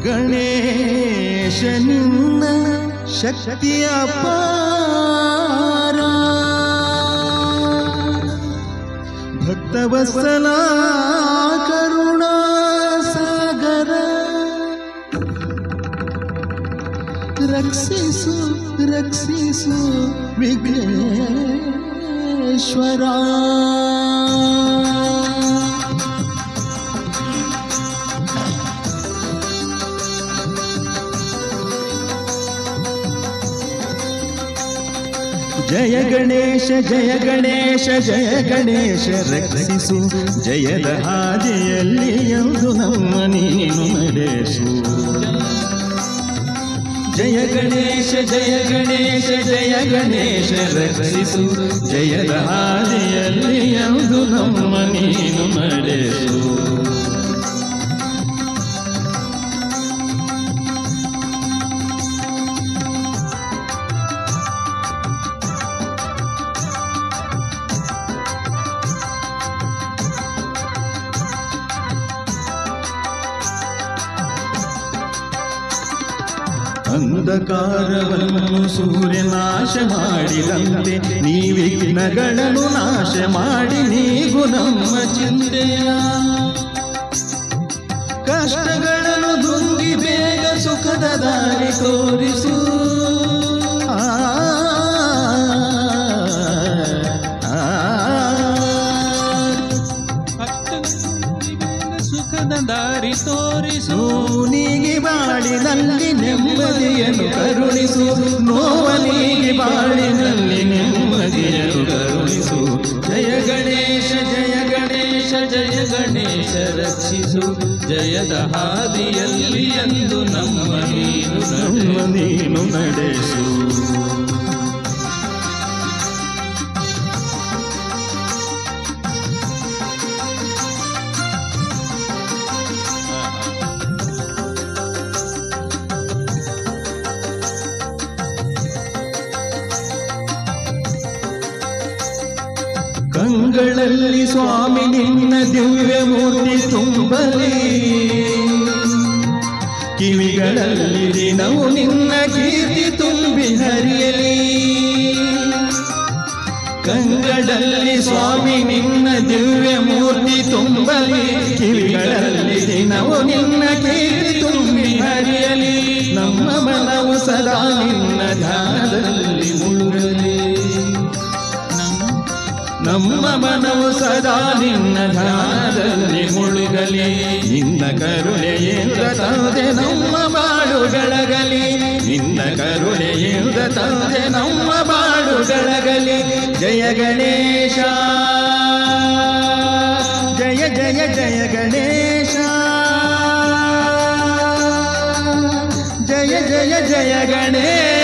ಗಣೇಶ ನಿನ್ನ ಶಕ್ತಿಯ ಅಪಾರ ಭಕ್ತವತ್ಸಲ ಕರುಣಾ ಸಾಗರ ರಕ್ಷಿಸು ರಕ್ಷಿಸು ವಿಘ್ನೇಶ್ವರ ಜಯ ಗಣೇಶ ಜಯ ಗಣೇಶ ಜಯ ಗಣೇಶ ರಕ್ಷಿಸು ಜಯದ ಹಾದಿಯಲ್ಲಿ ಎಂದು ನಮ್ಮ ನೀನು ನಡೆಸು ಜಯ ಗಣೇಶ ಜಯ ಗಣೇಶ ಜಯ ಗಣೇಶ ರಕ್ಷಿಸು ಜಯದ ಹಾದಿಯಲ್ಲಿ ಎಂದು ನಮ್ಮ ನೀನು ನಡೆಸು ಅಂಧಕಾರವನ್ನು ಸೂರ್ಯ ನಾಶ ಮಾಡಿದಂತೆ ನೀ ವಿಘ್ನಗಳನ್ನು ನಾಶ ಮಾಡಿ ನೀಗು ನಮ್ಮ ಚಿಂತೆಯ ಕಷ್ಟಗಳನ್ನು ದುಂಗಿ ಬೇಗ ಸುಖದ ದಾರಿ ತೋರಿಸು ದಾರಿ ತೋರಿಸು ನೀಗಿ ಬಾಳಿನಲ್ಲಿ ನೆಮ್ಮದಿಯನ್ನು ಕರುಣಿಸು ನೋವನಿಗೆ ಬಾಳಿನಲ್ಲಿ ನೆಮ್ಮದಿಯನ್ನು ಕರುಣಿಸು ಜಯ ಗಣೇಶ ಜಯ ಗಣೇಶ ಜಯ ಗಣೇಶ ರಕ್ಷಿಸು ಜಯದ ಹಾದಿಯಲ್ಲಿ ಎಂದು ನಮ್ಮ ನೀನು ನಡೆಸು ಕಂಗಳಲ್ಲಿ ಸ್ವಾಮಿ ನಿನ್ನ ದಿವ್ಯ ಮೂರ್ತಿ ತುಂಬಲಿ ಕಿವಿಗಳಲ್ಲಿ ದಿನವು ನಿನ್ನ ಕೀರ್ತಿ ತುಂಬಿ ಹರಿಯಲಿ ಕಂಗಳಲ್ಲಿ ಸ್ವಾಮಿ ನಿನ್ನ ದಿವ್ಯ ಮೂರ್ತಿ ತುಂಬಲಿ ಕಿವಿಗಳಲ್ಲಿ ದಿನವು ನಿನ್ನ ಕೀರ್ತಿ ತುಂಬಿ ಹರಿಯಲಿ ನಮ್ಮ ಮನವು ಸದಾ ನಿನ್ನ ಧ್ಯಾನದಲ್ಲಿ ಮುಳುಗಲಿ ನಮ್ಮ ಮನವು ಸದಾ ನಿನ್ನ ಧ್ಯಾನದಲ್ಲಿ ಮುಳುಗಲಿ ನಿನ್ನ ಕರುಣೆಯಿಂದ ತಂದೆ ನಮ್ಮ ಬಾಳು ಬೆಳಗಲಿ ನಿನ್ನ ಕರುಣೆಯಿಂದ ತಂದೆ ನಮ್ಮ ಬಾಳು ಬೆಳಗಲಿ ಜಯ ಗಣೇಶ ಜಯ ಜಯ ಜಯ ಗಣೇಶ ಜಯ ಜಯ ಜಯ ಗಣೇಶ